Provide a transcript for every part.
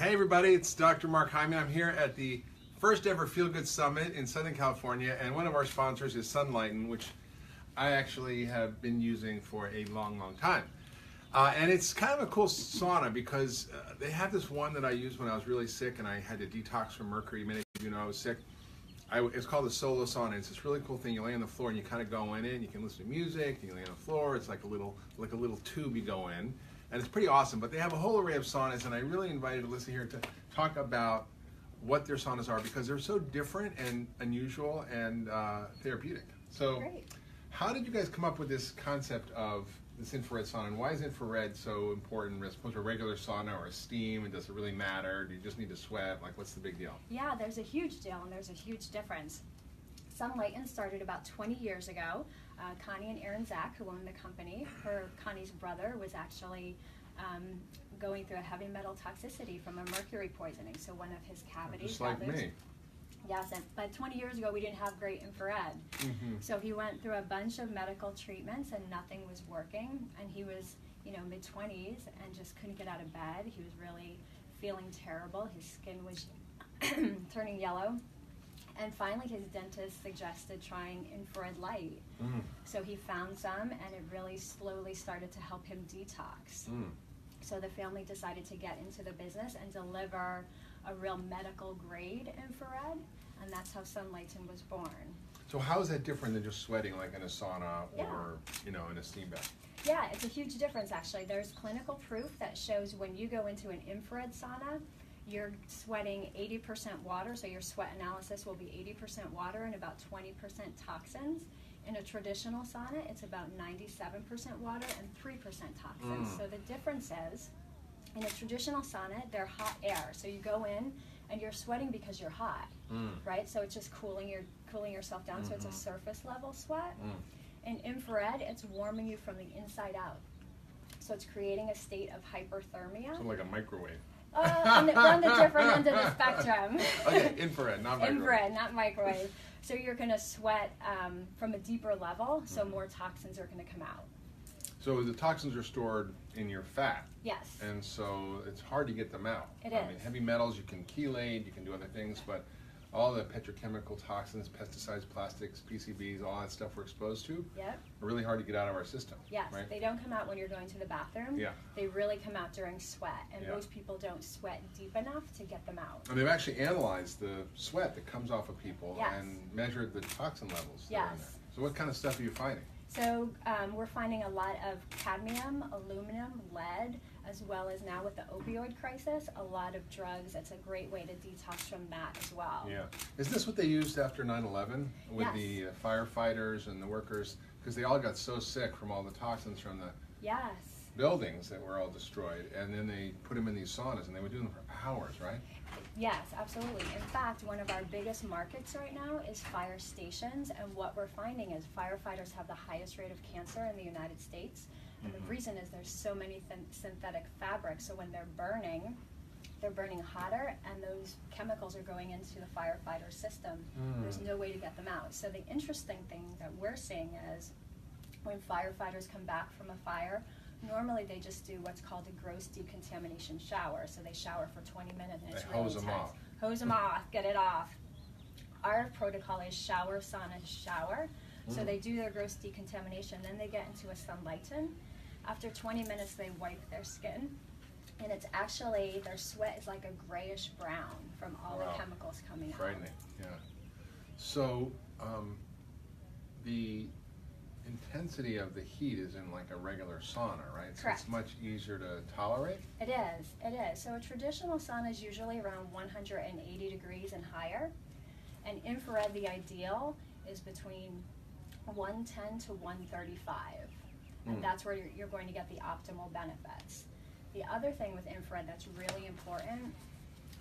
Hey everybody, it's Dr. Mark Hyman. I'm here at the first ever FeelGood Summit in Southern California, and one of our sponsors is Sunlighten, which I actually have been using for a long time. And it's kind of a cool sauna because they have this one that I used when I was really sick and I had to detox from mercury. Many of you know I was sick. It's called the solo sauna. It's this really cool thing. You lay on the floor and you kind of go in it. You can listen to music. You lay on the floor. It's like a little tube you go in, and it's pretty awesome. But they have a whole array of saunas, and I really invited Alyssa here to talk about what their saunas are because they're so different and unusual and therapeutic. So, Great. How did you guys come up with this concept of this infrared sauna, and why is infrared so important as opposed to a regular sauna or a steam? And does it really matter? Do you just need to sweat? Like, what's the big deal? Yeah, there's a huge deal and there's a huge difference. Sunlighten started about 20 years ago. Connie and Aaron Zach, who owned the company, Connie's brother was actually going through a heavy metal toxicity from a mercury poisoning. So one of his cavities. Just like me. Yes, but 20 years ago we didn't have great infrared. So he went through a bunch of medical treatments and nothing was working. And he was, mid-20s and just couldn't get out of bed. He was really feeling terrible. His skin was turning yellow. And finally his dentist suggested trying infrared light. So he found some and it really slowly started to help him detox. So the family decided to get into the business and deliver a real medical grade infrared, and that's how Sunlighten was born. So how is that different than just sweating like in a sauna or in a steam bath? Yeah, it's a huge difference actually. There's clinical proof that shows when you go into an infrared sauna, you're sweating 80% water, so your sweat analysis will be 80% water and about 20% toxins. In a traditional sauna, it's about 97% water and 3% toxins. So the difference is, in a traditional sauna, they're hot air. So you go in and you're sweating because you're hot, right? So it's just cooling yourself down. So it's a surface level sweat. In infrared, it's warming you from the inside out. So it's creating a state of hyperthermia. So like a microwave. We're on the different end of the spectrum. Okay, infrared, not microwave. Infrared, not microwave. So you're going to sweat from a deeper level, so more toxins are going to come out. So the toxins are stored in your fat. Yes. And so it's hard to get them out. It I is. mean, heavy metals, you can chelate, you can do other things, but all the petrochemical toxins, pesticides, plastics, PCBs, all that stuff we're exposed to are really hard to get out of our system. Yes, right? They don't come out when you're going to the bathroom. Yeah. They really come out during sweat, and most people don't sweat deep enough to get them out. And they've actually analyzed the sweat that comes off of people and measured the toxin levels that are in there. So what kind of stuff are you finding? So we're finding a lot of cadmium, aluminum, lead, as well as now with the opioid crisis, a lot of drugs. It's a great way to detox from that as well. Yeah. Is this what they used after 9/11 with the firefighters and the workers? Because they all got so sick from all the toxins from the buildings that were all destroyed, and then they put them in these saunas, and they would do them for hours, right? Yes, absolutely. In fact, one of our biggest markets right now is fire stations, and what we're finding is firefighters have the highest rate of cancer in the United States, and the reason is there's so many synthetic fabrics, so when they're burning hotter, and those chemicals are going into the firefighter system. There's no way to get them out. So the interesting thing that we're seeing is when firefighters come back from a fire, normally they just do what's called a gross decontamination shower. So they shower for 20 minutes and it's really hose them off. Hose them off, get it off. Our protocol is shower, sauna, shower. So they do their gross decontamination, then they get into a Sunlighten. After 20 minutes they wipe their skin. And it's actually, their sweat is like a grayish brown from all the chemicals coming out. Frightening, yeah. So the intensity of the heat is in like a regular sauna, right? So Correct. It's much easier to tolerate? It is. So a traditional sauna is usually around 180 degrees and higher. And infrared, the ideal, is between 110 to 135. And that's where you're going to get the optimal benefits. The other thing with infrared that's really important,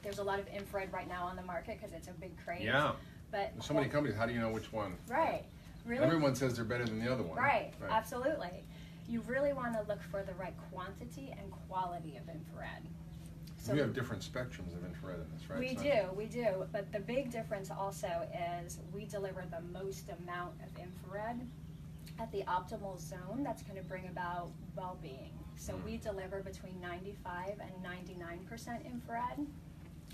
there's a lot of infrared right now on the market because it's a big craze. Yeah. But there's so many companies, how do you know which one? Right. Really? Everyone says they're better than the other one. Right. Absolutely. You really want to look for the right quantity and quality of infrared. So we have different spectrums of infrared in this, right? We do. But the big difference also is we deliver the most amount of infrared at the optimal zone that's going to bring about well-being. So we deliver between 95 and 99% infrared.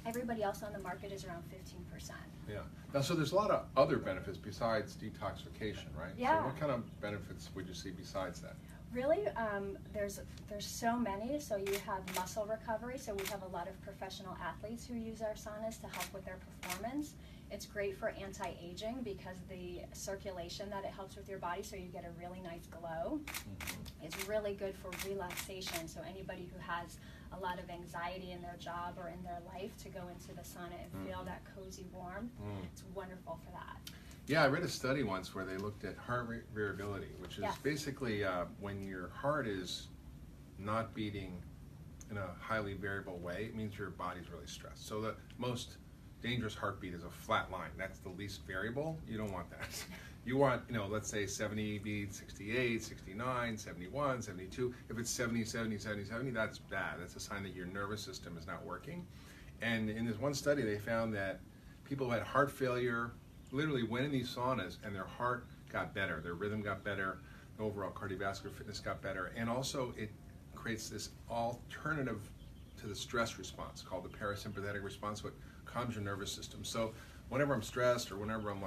Everybody else on the market is around 15%. Yeah. Now, so there's a lot of other benefits besides detoxification, right? Yeah. So what kind of benefits would you see besides that? Really, there's so many. So you have muscle recovery. So we have a lot of professional athletes who use our saunas to help with their performance. It's great for anti-aging because the circulation that it helps with your body, so you get a really nice glow. It's really good for relaxation. So anybody who has a lot of anxiety in their job or in their life, to go into the sauna and feel that cozy warmth, it's wonderful for that. Yeah, I read a study once where they looked at heart rate variability, which is basically when your heart is not beating in a highly variable way, it means your body's really stressed. So the most dangerous heartbeat is a flat line. That's the least variable. You don't want that. You want, let's say 70 beats, 68, 69, 71, 72. If it's 70, 70, 70, 70, that's bad. That's a sign that your nervous system is not working. And in this one study, they found that people who had heart failure literally went in these saunas and their heart got better, their rhythm got better, overall cardiovascular fitness got better, and also it creates this alternative to the stress response called the parasympathetic response, what calms your nervous system. So whenever I'm stressed or whenever I'm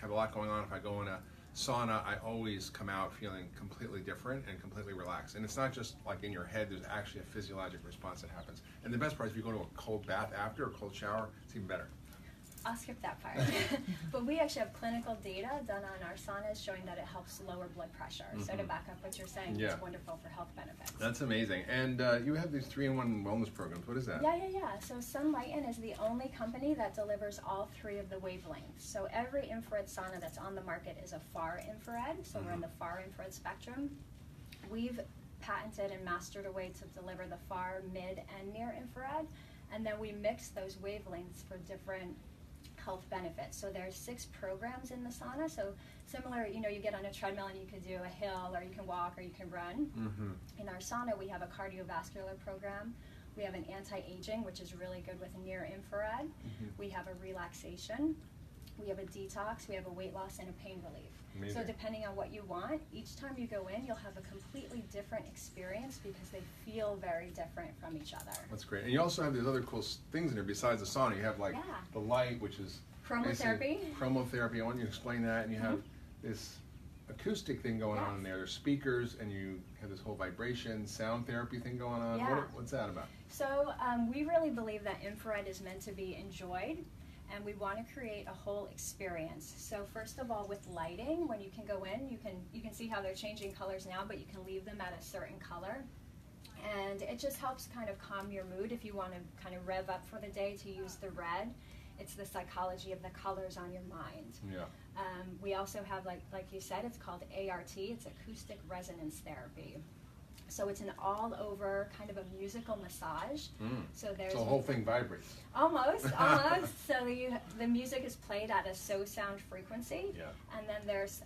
have a lot going on, if I go in a sauna, I always come out feeling completely different and completely relaxed. And it's not just like in your head, there's actually a physiologic response that happens. And the best part is if you go to a cold bath after, or a cold shower, it's even better. I'll skip that part. But we actually have clinical data done on our saunas showing that it helps lower blood pressure. So to back up what you're saying, it's wonderful for health benefits. That's amazing. And you have these 3-in-1 wellness programs. What is that? Yeah. So Sunlighten is the only company that delivers all three of the wavelengths. So every infrared sauna that's on the market is a far infrared. So we're in the far infrared spectrum. We've patented and mastered a way to deliver the far, mid, and near infrared. And then we mix those wavelengths for different health benefits. So there's 6 programs in the sauna. So similar, you get on a treadmill and you can do a hill, or you can walk, or you can run. In our sauna, we have a cardiovascular program. We have an anti-aging, which is really good with near infrared. We have a relaxation. We have a detox. We have a weight loss and a pain relief. Amazing. So depending on what you want, each time you go in, you'll have a completely different experience because they feel very different from each other. That's great. And you also have these other cool things in there besides the sauna. You have the light, which is chromotherapy. Chromotherapy. I want you to explain that. And you have this acoustic thing going on in there. There's speakers, and you have this whole vibration, sound therapy thing going on. What's that about? So we really believe that infrared is meant to be enjoyed. And we want to create a whole experience. So first of all, with lighting, when you can go in, you can see how they're changing colors now, but you can leave them at a certain color. And it just helps kind of calm your mood if you want to kind of rev up for the day to use the red. It's the psychology of the colors on your mind. Yeah. We also have, like you said, it's called ART. It's acoustic resonance therapy. So it's an all-over kind of a musical massage. So the whole thing vibrates. Almost. So the music is played at a sound frequency, and then there's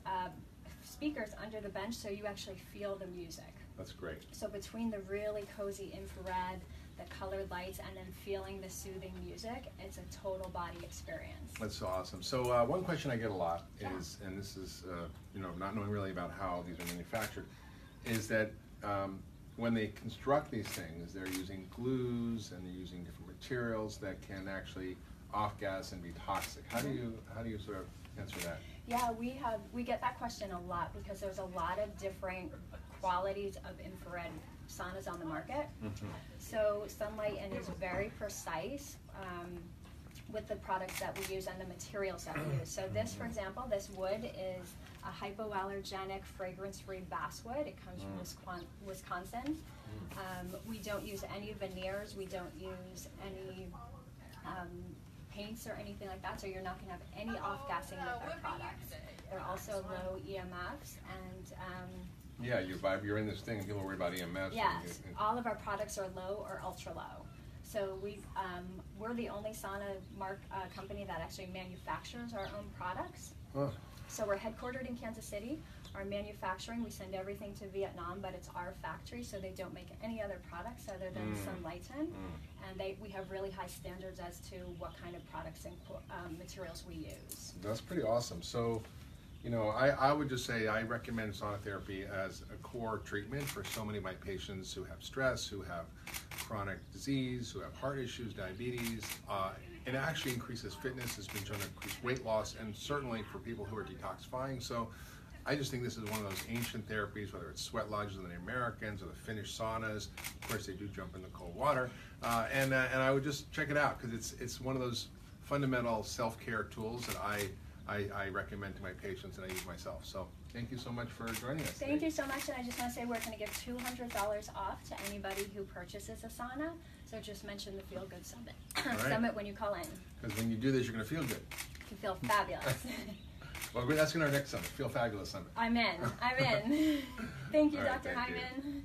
speakers under the bench, so you actually feel the music. That's great. So between the really cozy infrared, the colored lights, and then feeling the soothing music, it's a total body experience. That's awesome. So one question I get a lot is, and this is not knowing really about how these are manufactured, is that when they construct these things, they're using glues and they're using different materials that can actually off-gas and be toxic. How do you sort of answer that? Yeah, we get that question a lot because there's a lot of different qualities of infrared saunas on the market. So Sunlighten is very precise with the products that we use and the materials that we use. So this, for example, this wood is a hypoallergenic, fragrance-free basswood. It comes from Wisconsin. We don't use any veneers. We don't use any paints or anything like that, so you're not going to have any off-gassing with our products. They're also low EMFs, and you're in this thing and people worry about EMFs. Yes, all of our products are low or ultra low. So we're the only sauna company that actually manufactures our own products. So we're headquartered in Kansas City. Our manufacturing, we send everything to Vietnam, but it's our factory, so they don't make any other products other than Sunlighten. And we have really high standards as to what kind of products and materials we use. That's pretty awesome. So You know, I would just say I recommend sauna therapy as a core treatment for so many of my patients who have stress, who have chronic disease, who have heart issues, diabetes. It actually increases fitness. It's been shown to increase weight loss, and certainly for people who are detoxifying. So I just think this is one of those ancient therapies, whether it's sweat lodges of the Americans or the Finnish saunas. Of course, they do jump in the cold water. And I would just check it out, because it's one of those fundamental self-care tools that I recommend to my patients and I use myself. So thank you so much for joining us. Thank you so much, and I just want to say we're going to give $200 off to anybody who purchases a sauna. So just mention the Feel Good Summit. Right. Summit when you call in. Because when you do this, you're going to feel good. You feel fabulous. Well, that's in our next summit, Feel Fabulous Summit. I'm in. Thank you, All right, Dr. thank you. Hyman.